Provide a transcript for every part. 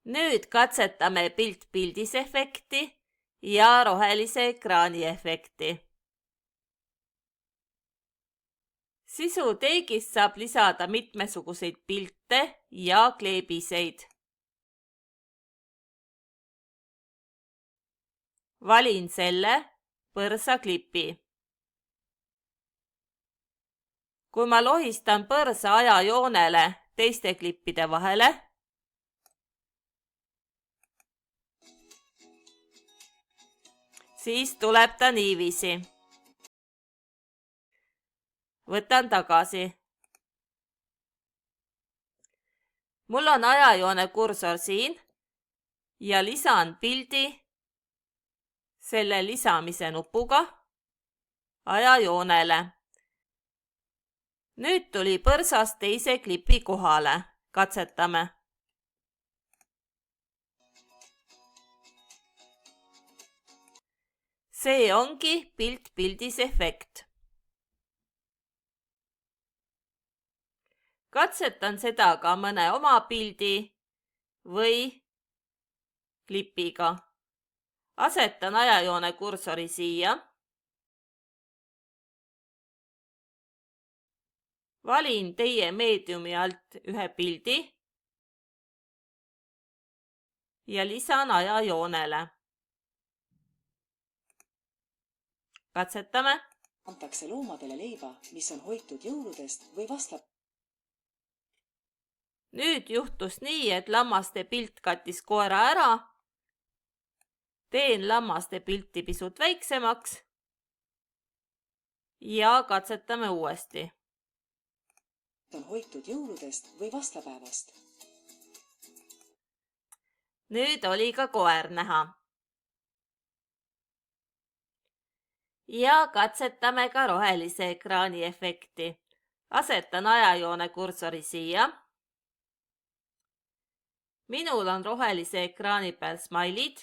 Nüüd katsetame pilt pildis efekti ja rohelise ekraani efekti. Sisuteegist saab lisada mitmesuguseid pilte ja kleebiseid. Valin selle põrsaklipi. Kui ma lohistan põrsa ajajoonele teiste klippide vahele, siis tuleb ta niiviisi. Võtan tagasi. Mul on ajajoone kursor siin ja lisan pildi selle lisamise nupuga ajajoonele. Nüüd tuli põrsast teise klipi kohale. Katsetame. See ongi pilt pildis efekt. Katsetan seda ka mõne oma pildi või klipiga. Asetan ajajoone kursori siia. Valin teie meediumi alt ühe pildi ja lisan ajajoonele. Katsetame. Antakse loomadele leiba, mis on hoitud jõuludest või vastab. Nüüd juhtus nii, et lammaste pilt kattis koera ära. Teen lammaste pilti pisut väiksemaks ja katsetame uuesti. On hoitud jõuludest või vastapäevast. Nüüd oli ka koer näha. Ja katsetame ka rohelise ekraani efekti. Asetan ajajoone kursori siia. Minul on rohelise ekraani peal smailid.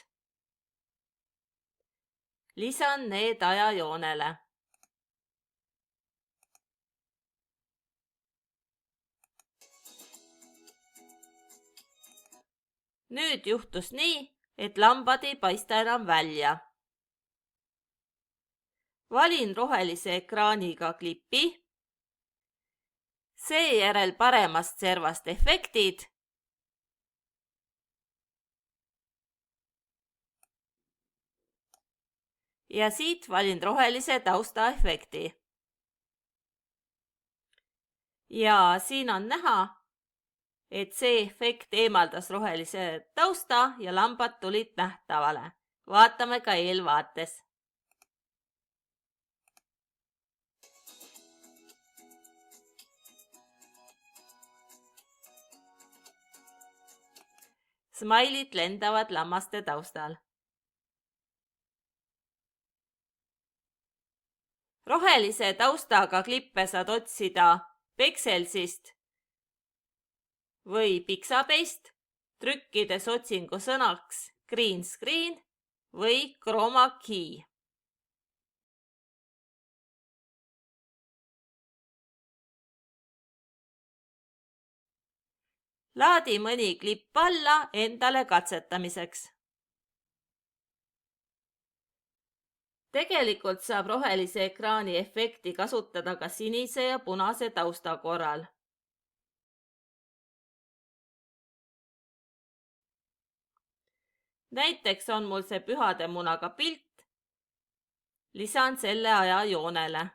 Lisan need ajajoonele. Nüüd juhtus nii, et lambad ei paista enam välja. Valin rohelise ekraaniga klipi. Seejärel paremast servast efektid. Ja siit valin rohelise tausta efekti. Ja siin on näha, et see efekt eemaldas rohelise tausta ja lambad tulid nähtavale. Vaatame ka eelvaates. Smailid lendavad lammaste taustal. Rohelise taustaga klippe saad otsida Pexelsist või Pixabase'ist, trükkides otsingu sõnaks Green Screen või Chroma Key. Laadi mõni klipp alla endale katsetamiseks. Tegelikult saab rohelise ekraani efekti kasutada ka sinise ja punase tausta korral. Näiteks on mul see pühade munaga pilt. Lisan selle ajajoonele.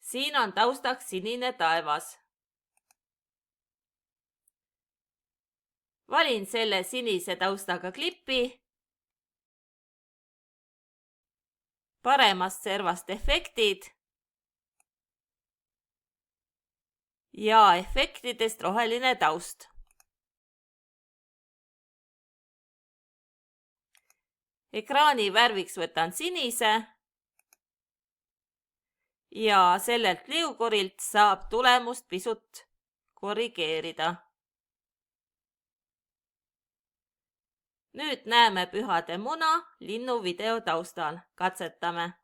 Siin on taustaks sinine taevas. Valin selle sinise taustaga klipi. Paremast servast efektid. Ja efektidest roheline taust. Ekraani värviks võtan sinise. Ja sellelt liugorilt saab tulemust pisut korrigeerida. Nüüd näeme pühade muna linnuvideo taustal. Katsetame.